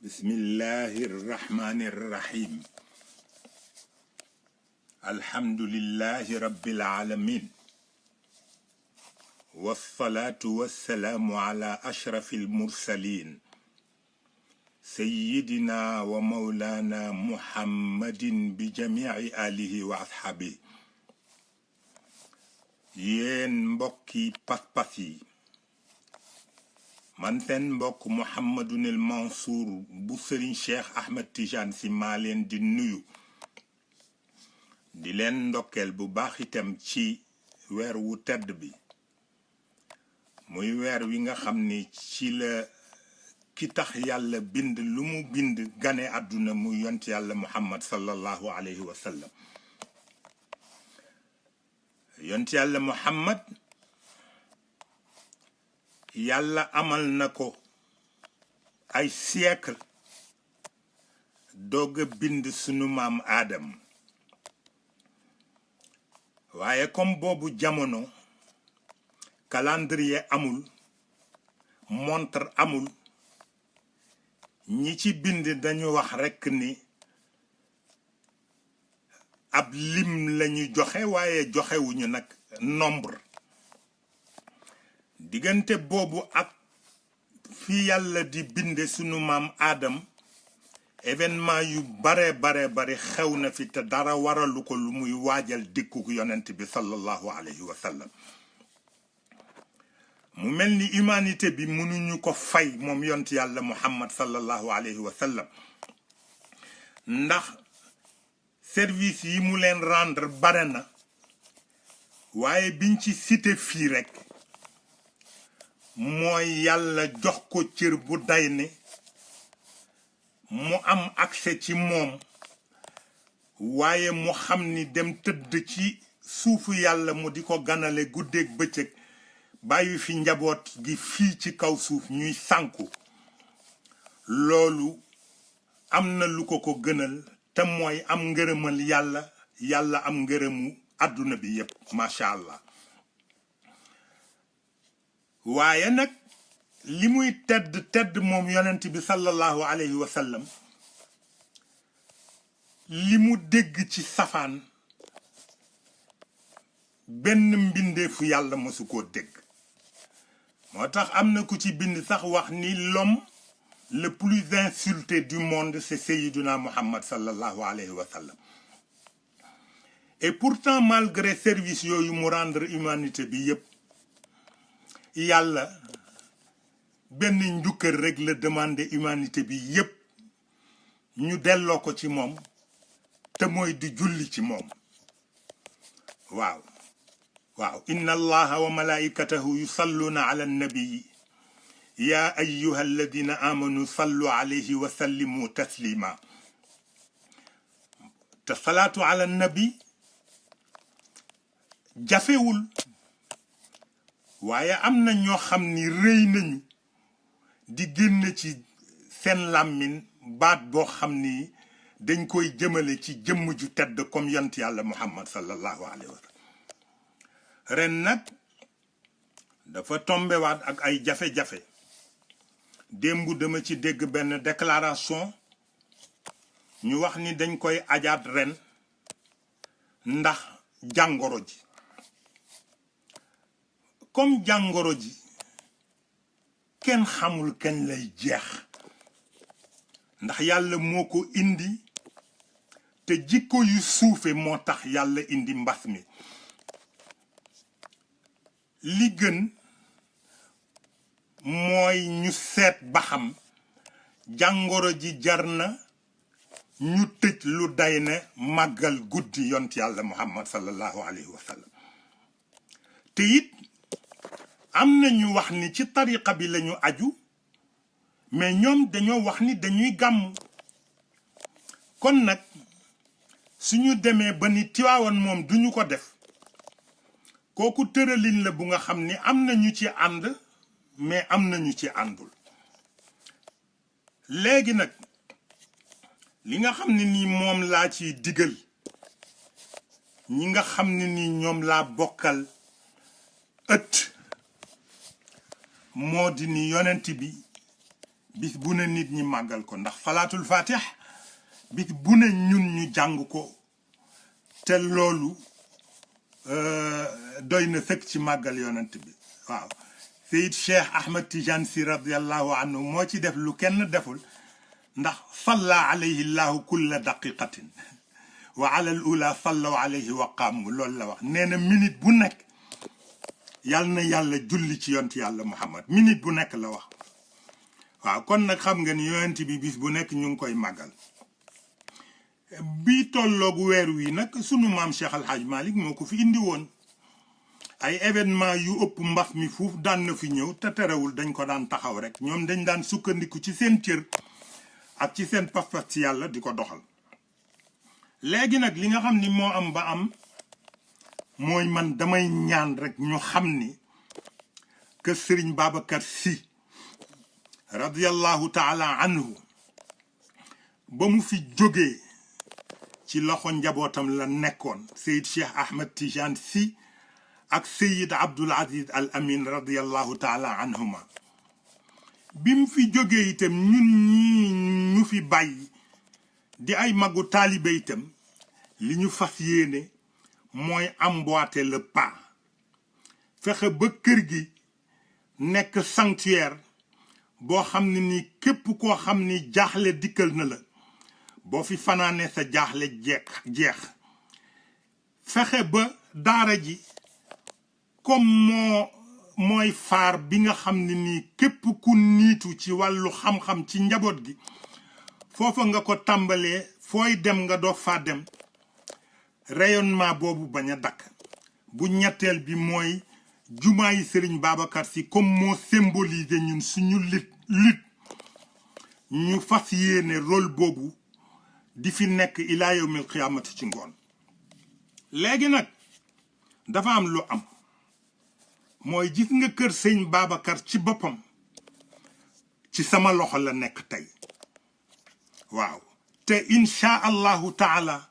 بسم الله الرحمن الرحيم الحمد لله رب العالمين والصلاة والسلام على أشرف المرسلين سيدنا ومولانا محمد بجميع آله وأصحابه ين مبكي باسباسي man seen mbokk Mouhamadunil Mansour bu Serigne Cheikh Ahmed Tidiane Sy maa leen di nuyu di leen ndokkeel bu baax itam ci weer wu tedd bi muy weer wi nga xam ni ci la ki tax yàlla bind lu mu bind gane àdduna mu yont yàlla Muhammad sallallahu alayhi wa sallam yont yàlla Muhammad yàlla amal na ko ay siècle doog a bind sunu maam Aadam waaye comme boobu jamono calendrier amul montre amul ñi ci bind dañu wax rekk ni ab lim lañu joxe waaye joxewuñu nag nombre diggante boobu ak fi yàlla di binde sunu maam Adam événement yu bare xew na fi te dara waralu ko lu muy waajal dikku yonent bi sallallahu alayhi wa sallam mu mel ni humanité bi mënuñu ko fay moom yont yàlla Muhammad sallallahu alayhi wa sallam ndax service yi mu leen rendre bare na waaye biñ ci cité fii rek mooy yàlla jox ko cër bu day ne mu am accès ci moom waaye mu xam ni dem tëdd ci suufu yàlla mu di ko ganale guddeeg bëccëg bàyyi fi njaboot gi fii ci kaw suuf ñuy sànku loolu am na lu ko ko gënal te mooy am ngërëmal yàlla am ngërëmu àdduna bi yépp macha allah waaye nag li muy tedd moom yonent bi sallallahu alayhi wa sallam li mu dégg ci safaan benn mbindeefu yàlla mësu koo dégg moo tax am na ku ci bind sax wax ni l'homme le plus insulté du monde c'est Sayyiduna Muhammad sallallahu alayhi wa sallam et pourtant malgré service yooyu mu rendre humanité bi yépp yàlla benn njukkër rek la demandé humanité bi yépp ñu delloo ko ci moom te mooy di julli ci moom waaw inna allaha wa malaikatahu yusalluna ala nabii ya ayyuha alladina amanu sallu alayhi wa sallimu taslima te salaatu ala nabi jafewul waaye am na ñoo xam ni rëy nañu di génn ci seen làmmiñ baat boo xam ni dañ koy jëmale ci jëmm ju tedd comme yont yàlla Muhammad sallallahu alayhi wa sallam ren nag dafa tombewaat ak ay jafe-jafe démb dama ci dégg benn déclaration ñu wax ni dañ koy ajaat ren ndax jàngoro ji comme jàngoro ji kenn xamul kañ lay jeex ndax yàlla moo ko indi te jikko yu suufe moo tax yàlla indi mbas mi li gën mooy ñu seet ba xam jàngoro ji jar na ñu tëj lu day ne màggal guddi yont yàlla Muhammad sallallahu alayhi wa sallam te it am na ñu wax ni ci tariqa bi lañu aju mais ñoom dañoo wax ni dañuy gàmm kon nag suñu demee ba ni Tiwaawan moom duñu ko def kooku tëralin la bu nga xam ni am na ñu ci ànd mais am na ñu ci àndul léegi nag li nga xam ne nii moom laa ciy digal ñi nga xam ne nii ñoom laa bokkal ëtt moo di ni yonent bi bis bu ne nit ñi màggal ko ndax salaatul fatih bis bu ne ñun ñu jàng ko te loolu doy na sëkk ci màggal yonent bi waaw Seyid Cheikh Ahmed Tidiane Sy radiallahu anhu moo ci def lu kenn deful ndax salla alayhi llahu kulla daqiqatin wa ala al ula sallaw alayhi wa qaamu loolu la wax nee na minute bu nekk yàlla na yàlla julli ci yonent yàlla Muhammad minute bu nekk la wax waaw kon nag xam nga ni yonent bi bis bu nekk ñu ngi koy màggal bi tolloogu weer wi nag sunu maam Cheikh Al Hadj Malick moo ko fi indi woon ay événement yu ëpp mbas mi fuuf daan na fi ñëw te terewul dañ ko daan taxaw rek ñoom dañ daan sukkandiku ci seen cër ak ci seen pas-pas ci yàlla di ko doxal léegi nag li nga xam ni moo am ba am mooy man damay ñaan rek ñu xam ni que Serigne Babacar Sy radiyallahu taala anhu ba mu fi jógee ci loxo njabootam la nekkoon Seyid Cheikh Ahmed Tidiane Sy ak Seyid Abdoul Aziz Al Amin radiyallahu taala anhuma bi mu fi jógee itam ñun ñi ñu fi bàyyi di ay magu taalibe itam li ñu fas yéene mooy emboîter le pas fexe ba kër gi nekk sanctuaire boo xam ne ni képp koo xam ni jaaxle dikkal na la boo fi fanaane sa jaaxle jeex fexe ba daara ji comme mooy faar bi nga xam ne nii képp ku niitu ci wàllu xam-xam ci njaboot gi foofa nga ko tàmbalee fooy dem nga doo fa dem rayonnement boobu bañ a dakk bu ñetteel bi mooy jumaa yi Serigne Babacar Sy comme moo symbolisé ñun suñu lutte ñu fas yéene rôle boobu di fi nekk ilaa yawmil qiyaamati ci ngoon léegi nag dafa am lu am mooy gis nga kër sëñ Babacar ci boppam ci sama loxo la nekk tey waaw te insha allahu taala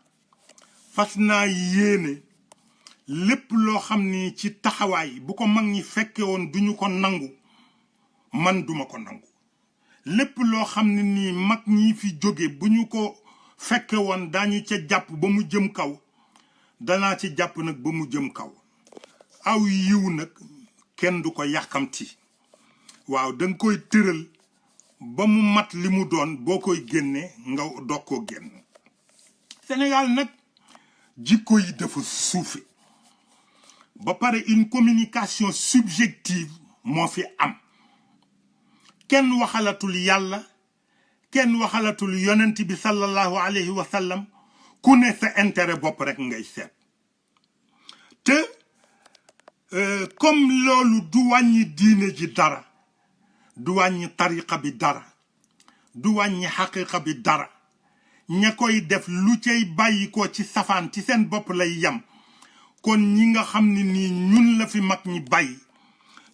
fas naa yéene lépp loo xam ni ci taxawaay bu ko mag ñi fekke woon duñu ko nangu man duma ko nangu lépp loo xam ne nii mag ñi fi jóge bu ñu ko fekke woon daañu ca jàpp ba mu jëm kaw danaa ci jàpp nag ba mu jëm kaw aw yiw nag kenn du ko yàkkamti waaw danga koy tëral ba mu mat li mu doon boo koy génne nga doog koo génn Sénégal nag jikko yi dafa suufe ba pare une communication subjective moo fi am kenn waxalatul yàlla kenn waxalatul yonent bi sallallahu alayhi wa sallam ku ne sa intérêt bopp rek ngay seet te comme loolu du wàññi diine ji dara du wàññi tariqa bi dara du wàññi xaqiqa bi dara ña koy def lu cay bàyyi ko ci safaan ci seen bopp lay yam kon ñi nga xam ne nii ñun la fi mag ñi bàyyi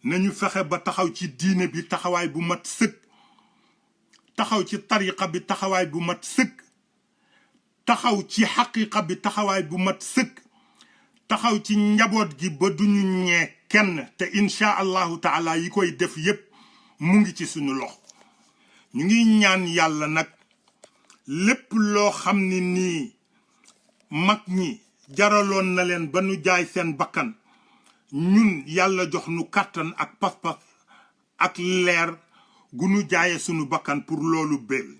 nañu fexe ba taxaw ci diine bi taxawaay bu mat sëkk taxaw ci tariqa bi taxawaay bu mat sëkk taxaw ci xaqiqa bi taxawaay bu mat sëkk taxaw ci njaboot gi ba duñu ñee kenn te insha allahu taala yi koy def yépp mu ngi ci suñu loxo ñu ngi ñaan yàlla nag lépp loo xam ne nii mag ñi jaraloon na leen ba nu jaay seen bakkan ñun yàlla jox nu kàttan ak pas-pas ak leer gu nu jaaye sunu bakkan pour loolu béel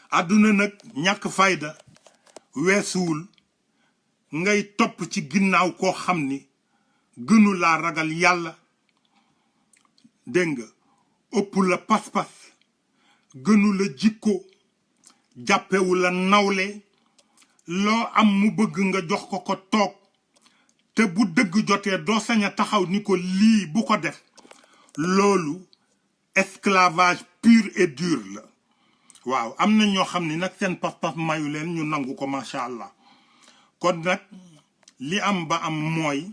àdduna nag ñàkk fayda weesuwul ngay topp ci ginnaaw koo xam ni gënu laa ragal yàlla dégg nga ëpp la pas-pas gënu la jikko jàppewu la nawle loo am mu bëgg nga jox ko toog te bu dëgg jotee doo sañ a taxaw ni ko lii bu ko def loolu esclavage pur et dur la waaw am na ñoo xam ni nag seen pas-pas mayu leen ñu nangu ko macha allah kon nag li am ba am mooy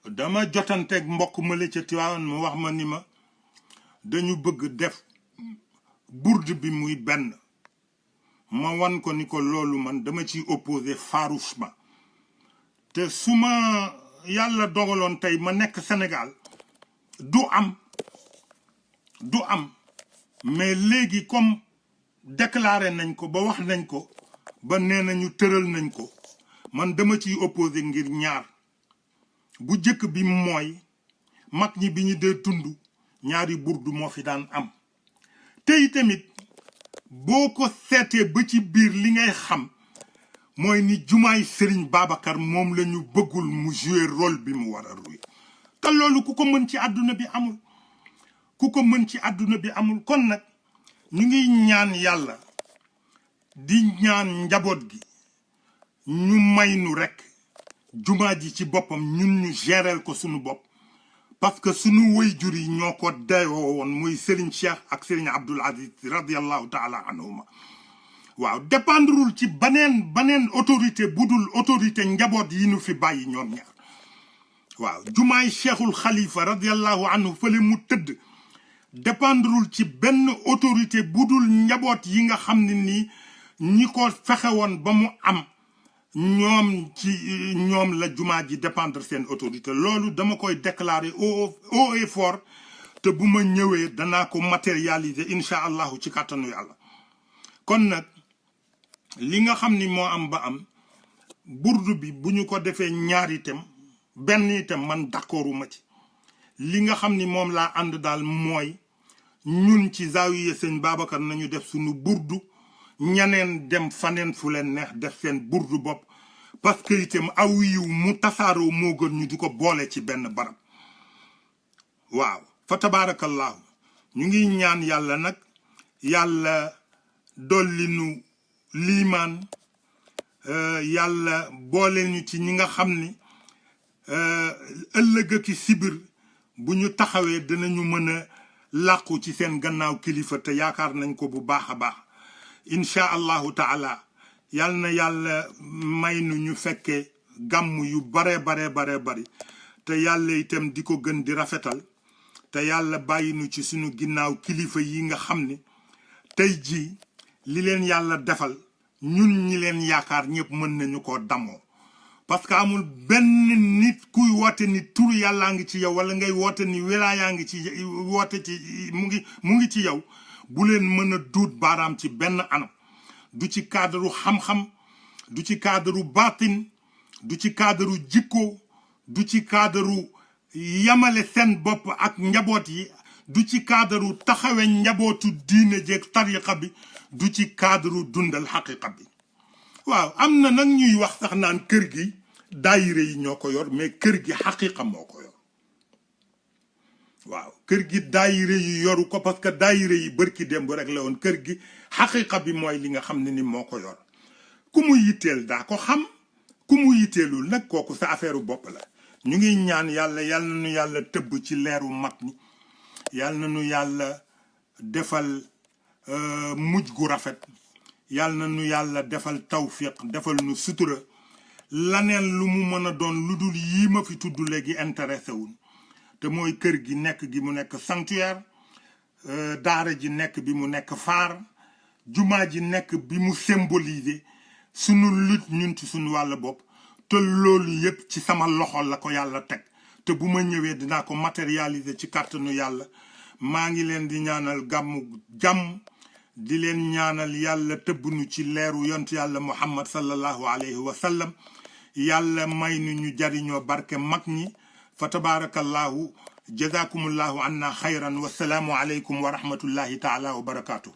dama jotanteeg mbokk ma la ca Tiwaawan mu wax ma ni ma dañu bëgg def bourde bi muy benn ma wan ko ni ko loolu man dama ciy opposé farouchement te su ma yàlla dogaloon tey ma nekk Sénégal du am mais léegi comme déclaré nañ ko ba wax nañ ko ba nee nañu tëral nañ ko man dama ciy opposé ngir ñaar bu jëkk bi mooy mag ñi bi ñu dee tund ñaari burdu moo fi daan am tey tamit boo ko seetee ba ci biir li ngay xam mooy ni jumaay Serigne Babacar moom la ñu bëggul mu jouer rôle bi mu war a jouer te loolu ku ko mën ci àdduna bi amul ku ko mën ci àdduna bi amul kon nag ñu ngi ñaan yàlla di ñaan njaboot gi ñu may nu rekk jumaa ji ci boppam ñun ñu géreel ko sunu bopp parce que sunu waajur yi ñoo ko dayoo woon muy Serigne Cheikh ak Serigne Abdoul Aziz radiallahu taala anhuma waaw dépendrul ci baneen autorité budul autorité njaboot yi nu fi bàyyi ñoom ñaar waaw jumaay Cheikhul Khalifa radiallahu anhu fële mu tëdd dépendrul ci benn autorité budul njaboot yi nga xam ne nii ñi ko fexe woon ba mu am ñoom la jumaa ji dépendre seen autorité loolu dama koy déclarer haut et fort te bu ma ñëwee danaa ko matérialiser incha allahu ci kàttanu yàlla kon nag li nga xam ni moo am ba am burdu bi bu ñu ko defee ñaar itam benn itam man d'accorduma ci li nga xam ni moom laa ànd daal mooy ñun ci zaawiya sëñ Babacar nañu def suñu burdu ñaneen dem faneen fu leen neex def seen burdu bopp parce que itam aw yiw mu tasaaroo moo gën ñu di ko boole ci benn barab waaw fa tabarakallahu ñu ngi ñaan yàlla nag yàlla dolli nu liimaan yàlla boole ñu ci ñi nga xam ni ëllëg ak sibir bu ñu taxawee dinañu mën a làqu ci seen gannaaw kilifa te yaakaar nañ ko bu baax a baax incha allahu taala yal na yàlla may nu ñu fekkee gàmm yu bare bari te yàlla itam di ko gën di rafetal te yàlla bàyyi nu ci sunu ginnaaw kilifa yi nga xam ni tey jii li leen yàlla defal ñun ñi leen yaakaar ñëpp mën nañu koo damoo parce que amul benn nit kuy woote ni turu yàllaa ngi ci yow wala ngay woote ni wilaayaa ngi ci woote ci mu ngi ci yow bu leen mën a duut baaraam ci benn anam du ci cadre xam-xam du ci cadre baatin du ci cadre jikko du ci cadre yamale seen bopp ak njaboot yi du ci cadre taxawe njabootu diine jeeg tariqa bi du ci cadre dundal xaqiqa bi waaw am na nag ñuy wax sax naan kër gi daayire yi ñoo ko yor mais kër gi xaqiqa moo ko yor waaw kër gi daayire yi yoru ko parce que daayire yi bërki démb rek la woon kër gi xaqiqa bi mooy li nga xam ne ni moo ko yor ku mu yitteel daa ko xam ku mu yitteelul nag kooku sa affaire bopp la ñu ngi ñaan yàlla yal na nu yàlla tëbb ci leeru mag ñi yal na nu yàlla defal mujj gu rafet yal na nu yàlla defal tawfiq defal nu sutura laneen lu mu mën a doon lu dul yii ma fi tudd léegi intéressé wun te mooy kër gi nekk gi mu nekk sanctuaire daara ji nekk bi mu nekk phare jumaa ji nekk bi mu symboliser sunu lutte ñun ci sunu wàll bopp te loolu yépp ci sama loxo la ko yàlla teg te bu ma ñëwee dinaa ko matérialiser ci kàttanu yàlla maa ngi leen di ñaanal gàmmu jàmm di leen ñaanal yàlla tëbbnu ci leeru yontu yàlla muhammad sallallahu alayhi wa sallam yàlla may nu ñu jariñoo barke mag ñi fa tabarakallahu jazakumullahu anna xayran wasalaamu alaykum wa rahmatullahi taala wa barakatuh